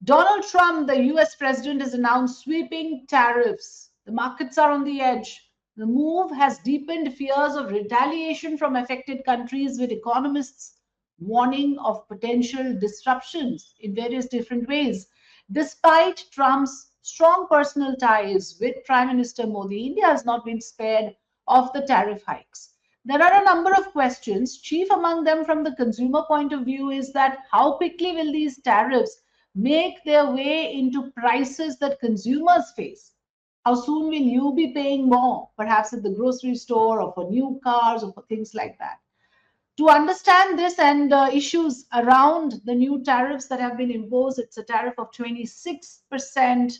Donald Trump, the US president, has announced sweeping tariffs. The markets are on the edge. The move has deepened fears of retaliation from affected countries, with economists warning of potential disruptions in various different ways. Despite Trump's strong personal ties with Prime Minister Modi, India has not been spared of the tariff hikes. There are a number of questions. Chief among them, from the consumer point of view, is that how quickly will these tariffs make their way into prices that consumers face? How soon will you be paying more, perhaps at the grocery store or for new cars or for things like that? To understand this and issues around the new tariffs that have been imposed, it's a tariff of 26%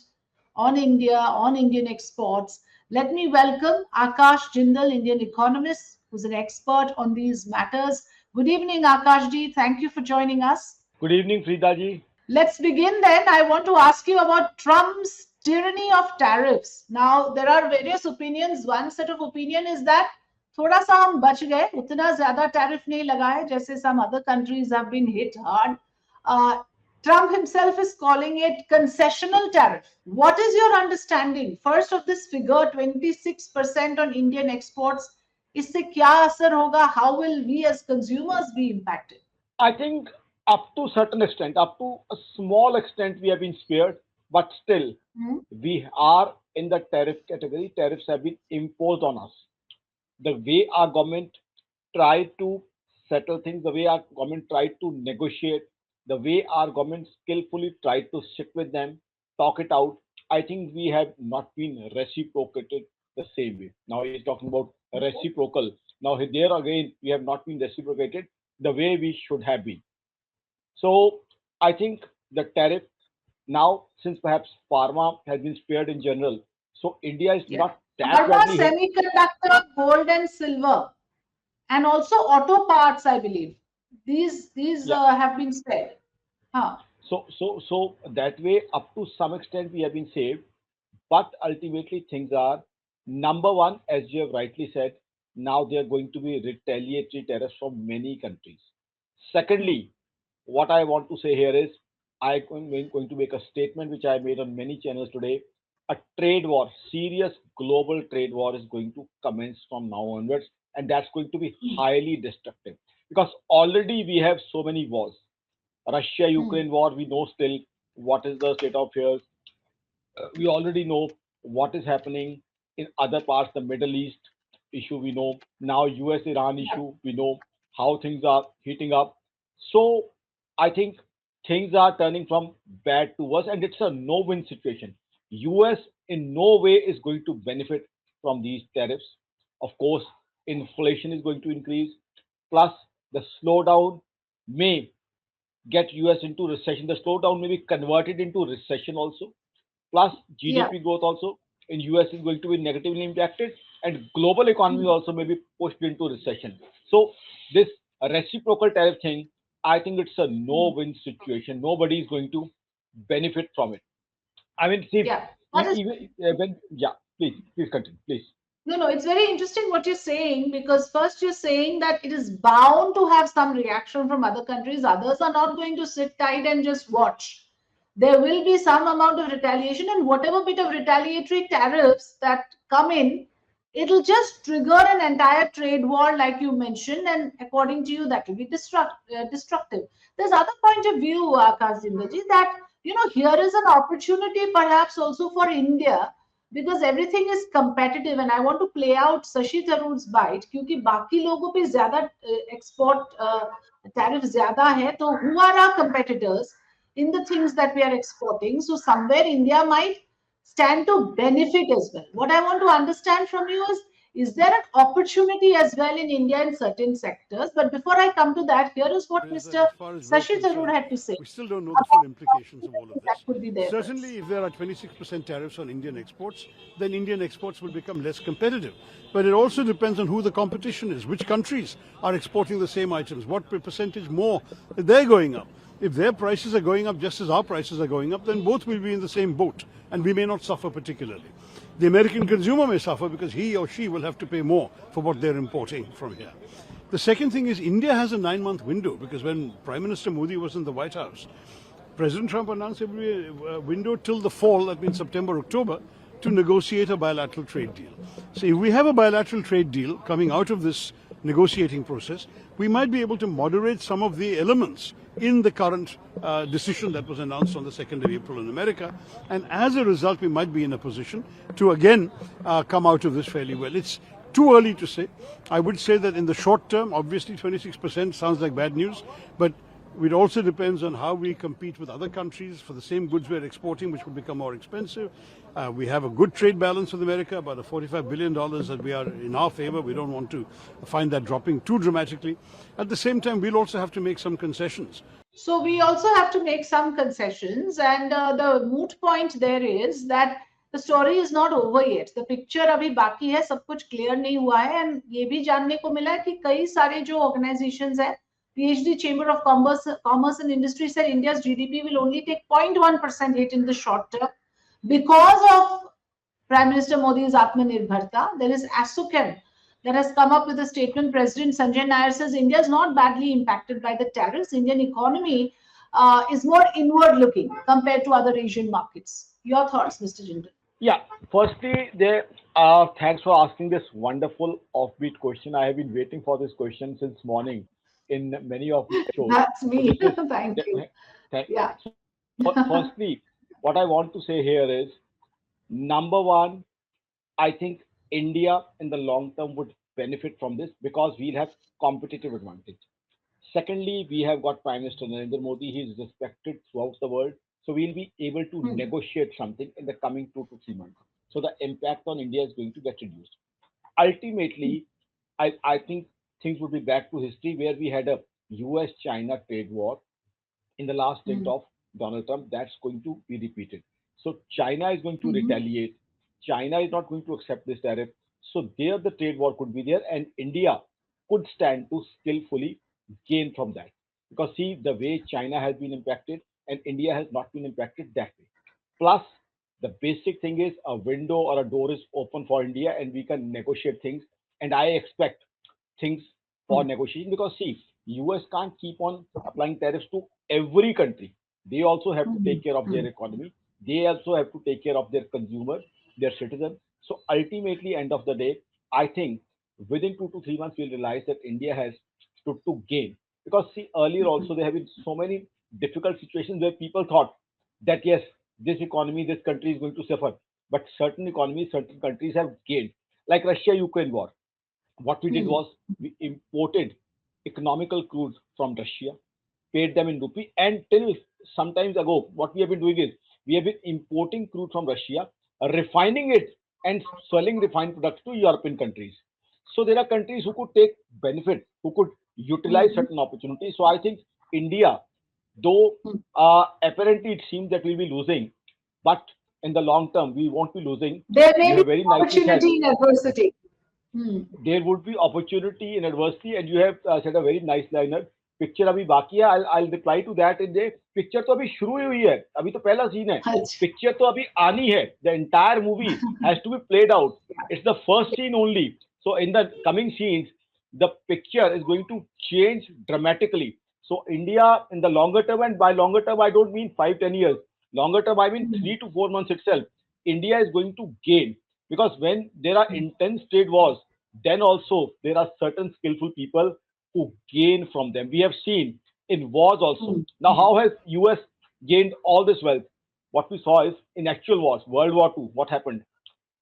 on India, on Indian exports. Let me welcome Akash Jindal, Indian economist, who's an expert on these matters. Good evening, Akash ji. Thank you for joining us. Good evening, Frida ji. Let's begin then. I want to ask you about Trump's tyranny of tariffs. Now, there are various opinions. One set of opinion is that थोड़ा सा हम बच गए, उतना ज्यादा tariff नहीं लगाए जैसे some other countries have been hit hard. Trump himself is calling it concessional tariff. What is your understanding first of this figure, 26% on Indian exports? इससे क्या असर होगा? How will we as consumers be impacted? I think up to a certain extent, up to a small extent, we have been spared, but still, we are in the tariff category. Tariffs have been imposed on us. The way our government tried to settle things, the way our government tried to negotiate, the way our government skillfully tried to sit with them, talk it out, I think we have not been reciprocated the same way. Now he's talking about reciprocal. Now there again, we have not been reciprocated the way we should have been. So I think the tariff now, since perhaps pharma has been spared in general, so India is not that What about badly hit. semiconductor, gold and silver, and also auto parts? I believe these Yeah. have been spared. Huh. So that way, up to some extent, we have been saved. But ultimately, things are number one, as you have rightly said. Now there are going to be retaliatory tariffs from many countries. Secondly, what I want to say here is I'm going to make a statement which I made on many channels today. A trade war, serious global trade war is going to commence from now onwards, and that's going to be highly destructive because already we have so many wars. Russia Hmm. Ukraine war, we know still what is the state of affairs. We already know what is happening in other parts, the Middle East issue, we know. Now, US Iran issue, we know how things are heating up. So, I think things are turning from bad to worse, and it's a no win situation. US in no way is going to benefit from these tariffs. Of course, inflation is going to increase, plus, the slowdown may get US into recession. The slowdown may be converted into recession also. Plus, Yeah. GDP growth also in US is going to be negatively impacted, and global economy Hmm. also may be pushed into recession. So, this reciprocal tariff thing, I think it's a no-win situation. Nobody is going to benefit from it. I mean, see, Yeah. What is even when, yeah, please continue, please. No, no, it's very interesting what you're saying, because first you're saying that it is bound to have some reaction from other countries. Others are not going to sit tight and just watch. There will be some amount of retaliation, and whatever bit of retaliatory tariffs that come in, it'll just trigger an entire trade war, like you mentioned, and according to you, that will be destructive. There's other point of view, Akash Jindaji, that here is an opportunity perhaps also for India, because everything is competitive, and I want to play out Shashi Tharoor's bite, क्योंकि बाकी लोगों पे ज्यादा export tariff ज्यादा है, तो who are our competitors in the things that we are exporting? So somewhere India might stand to benefit as well. What I want to understand from you is there an opportunity as well in India in certain sectors? But before I come to that, here is what Is that Mr. as far as we're Shashi Tharoor concerned, had to say we still don't know the full about the implications of all opportunity of that this. could be there for us. Certainly, if there are 26% tariffs on Indian exports, then Indian exports will become less competitive. But it also depends on who the competition is, which countries are exporting the same items, what percentage more they're going up. If their prices are going up just as our prices are going up, then both will be in the same boat, and we may not suffer particularly. The American consumer may suffer because he or she will have to pay more for what they're importing from here. The second thing is India has a 9-month window, because when Prime Minister Modi was in the White House, President Trump announced there will be a window till the fall, that means September, October, to negotiate a bilateral trade deal. So if we have a bilateral trade deal coming out of this negotiating process, we might be able to moderate some of the elements in the current decision that was announced on the 2nd of April in America. And as a result, we might be in a position to again come out of this fairly well. It's too early to say. I would say that in the short term, obviously 26% sounds like bad news, but it also depends on how we compete with other countries for the same goods we're exporting, which will become more expensive. We have a good trade balance with America, about a $45 billion that we are in our favor. We don't want to find that dropping too dramatically. At the same time, we'll also have to make some concessions. So we also have to make some concessions, and the moot point there is that the story is not over yet. The picture अभी बाकी है, सब कुछ clear नहीं हुआ है, and ये भी जानने को मिला है कि कई सारे जो organizations हैं, PhD Chamber of Commerce and Industry said India's GDP will only take 0.1% hit in the short term because of Prime Minister Modi's Atmanirbharta. There is ASSOCHAM that has come up with a statement. President Sanjay Nair says India is not badly impacted by the tariffs. Indian economy is more inward looking compared to other Asian markets. Your thoughts, Mr. Jindal? Yeah, firstly, thanks for asking this wonderful offbeat question. I have been waiting for this question since morning in many of the shows. That's me. Thank you. Yeah. Firstly, what I want to say here is, number one, I think India in the long term would benefit from this because we'll have competitive advantage. Secondly, we have got Prime Minister Narendra Modi. He is respected throughout the world. So we'll be able to negotiate something in the coming 2 to 3 months. So the impact on India is going to get reduced. Ultimately, I think things would be back to history where we had a US-China trade war in the last stint of Donald Trump. That's going to be repeated. So China is going to retaliate. China is not going to accept this tariff. So there the trade war could be there, and India could stand to skillfully gain from that. Because see, the way China has been impacted and India has not been impacted that way. Plus, the basic thing is a window or a door is open for India and we can negotiate things. And I expect things for negotiation because see, US can't keep on applying tariffs to every country. They also have to take care of their economy. They also have to take care of their consumers, their citizens. So ultimately, end of the day, I think within 2 to 3 months, we'll realize that India has stood to gain. Because see, earlier also there have been so many difficult situations where people thought that yes, this economy, this country is going to suffer. But certain economies, certain countries have gained. Like Russia-Ukraine war. What we did was we imported economical crude from Russia, paid them in rupee, and till sometimes ago, what we have been doing is we have been importing crude from Russia, refining it, and selling refined products to European countries. So there are countries who could take benefit, who could utilize certain opportunities. So I think India, though apparently it seems that we'll be losing, but in the long term we won't be losing. There may be very opportunity in adversity. There would be opportunity in adversity, and you have said a very nice liner. Picture अभी बाकी है. I'll reply to that in the picture. तो अभी शुरू ही हुई है. अभी तो पहला सीन है. Picture तो अभी आनी है. The entire movie has to be played out. It's the first scene only. So in the coming scenes, the picture is going to change dramatically. So India in the longer term, and by longer term I don't mean 5-10 years. Longer term I mean 3 to 4 months itself. India is going to gain. Because when there are intense trade wars, then also there are certain skillful people who gain from them. We have seen in wars also. Now, how has US gained all this wealth? What we saw is in actual wars, World War II, what happened?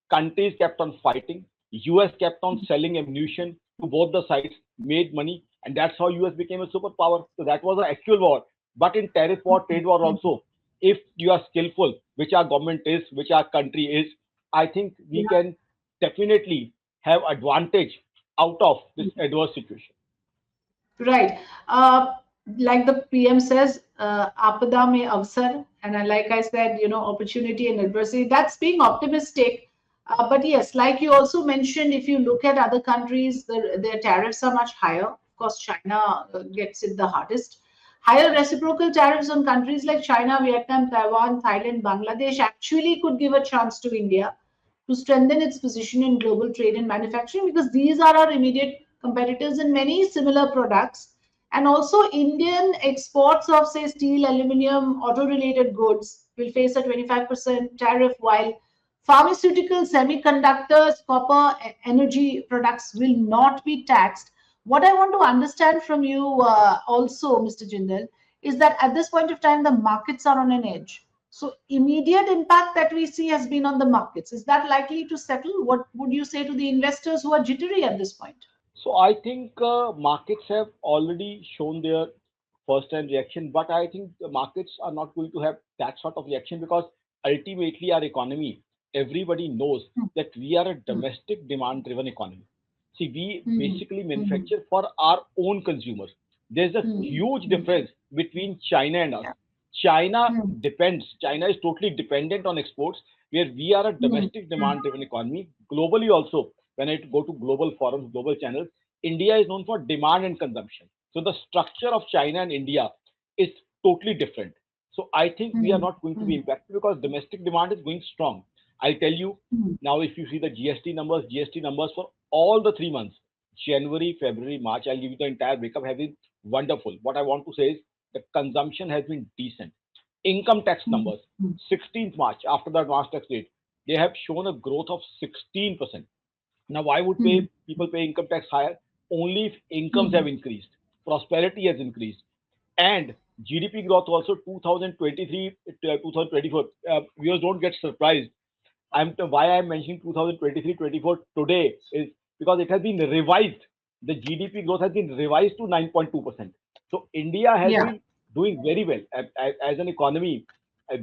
Countries kept on fighting. US kept on selling ammunition to both the sides, made money, and that's how US became a superpower. So that was an actual war. But in tariff war, trade war also, if you are skillful, which our government is, which our country is, I think we can definitely have advantage out of this adverse situation. Right. Like the PM says, Apada mein avsar, and like I said, opportunity and adversity. That's being optimistic. But yes, like you also mentioned, if you look at other countries, their tariffs are much higher. Of course, China gets it the hardest. Higher reciprocal tariffs on countries like China, Vietnam, Taiwan, Thailand, Bangladesh actually could give a chance to India to strengthen its position in global trade and manufacturing, because these are our immediate competitors in many similar products. And also, Indian exports of, say, steel, aluminium, auto-related goods will face a 25% tariff, while pharmaceuticals, semiconductors, copper, energy products will not be taxed. What I want to understand from you also, Mr. Jindal, is that at this point of time, the markets are on an edge. So, immediate impact that we see has been on the markets. Is that likely to settle? What would you say to the investors who are jittery at this point? So I think markets have already shown their first-time reaction, but I think the markets are not going to have that sort of reaction because ultimately our economy, everybody knows that we are a domestic demand-driven economy. See, we Hmm. basically Hmm. manufacture for our own consumers. There's a Hmm. huge Hmm. difference between China and us. Yeah. Hmm. China is totally dependent on exports, where we are a Hmm. domestic Hmm. demand driven economy. Globally, also, when I go to global forums, global channels, India is known for demand and consumption. So the structure of China and India is totally different. So I think we are Hmm. not going to be Hmm. impacted because domestic demand is going strong. I'll tell you Hmm. now, if you see the GST numbers for all the 3 months, January, February, March, I'll give you the entire breakup, have been wonderful. What I want to say is the consumption has been decent. Income tax Hmm. numbers, Hmm. 16th March, after the advance tax rate, they have shown a growth of 16%. Now, why would Hmm. people pay income tax higher? Only if incomes Hmm. have increased, prosperity has increased, and GDP growth also 2023, 2024. Viewers don't get surprised. Why I'm mentioning 2023-24 today is because it has been revised. The GDP growth has been revised to 9.2%. So India has Yeah. been doing very well as an economy.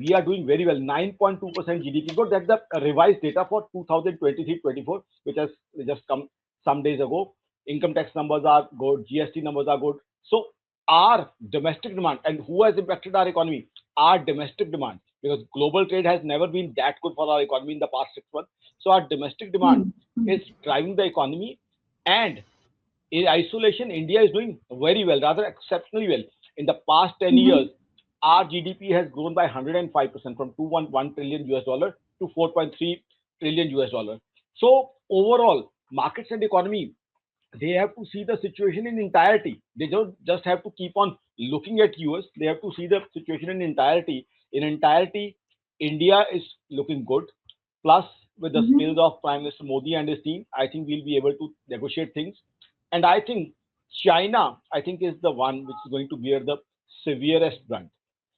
We are doing very well. 9.2% GDP growth. That's the revised data for 2023-24, which has just come some days ago. Income tax numbers are good. GST numbers are good. So our domestic demand, and who has impacted our economy? Our domestic demand, because global trade has never been that good for our economy in the past 6 months. So our domestic demand Hmm. Hmm. is driving the economy, and in isolation, India is doing very well, rather exceptionally well. In the past 10 Hmm. years, our GDP has grown by 105% from 2.1 trillion US dollar to 4.3 trillion US dollar. So overall, markets and economy, they have to see the situation in entirety. They don't just have to keep on looking at US. They have to see the situation in entirety. In entirety, India is looking good. Plus, with the Hmm. skills of Prime Minister Modi and his team, I think we'll be able to negotiate things. And I think China, I think, is the one which is going to bear the severest brunt.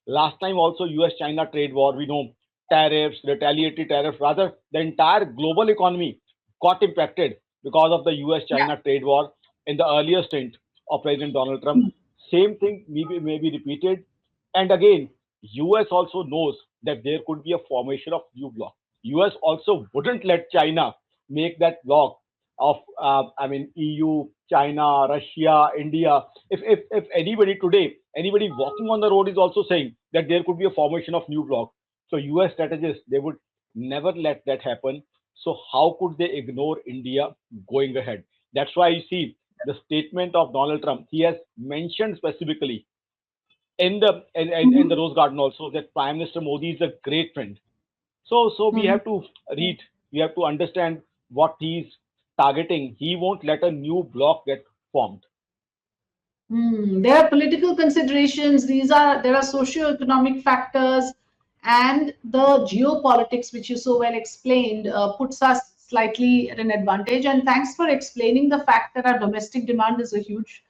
Last time also US-China trade war, we know tariffs, retaliatory tariffs, rather the entire global economy got impacted because of the Yeah. US-China trade war in the earlier stint of President Donald Trump. Hmm. Same thing may be repeated. And again, US also knows that there could be a formation of new bloc. US also wouldn't let China make that bloc of, EU, China, Russia, India. If anybody today, anybody walking on the road is also saying that there could be a formation of new bloc. So US strategists, they would never let that happen. So how could they ignore India going ahead? That's why you see the statement of Donald Trump. He has mentioned specifically in the Hmm. Rose Garden also that Prime Minister Modi is a great friend. So we Hmm. have to read, we have to understand what he's targeting. He won't let a new bloc get formed. Hmm. There are political considerations. There are socio-economic factors, and the geopolitics, which you so well explained, puts us slightly at an advantage. And thanks for explaining the fact that our domestic demand is a huge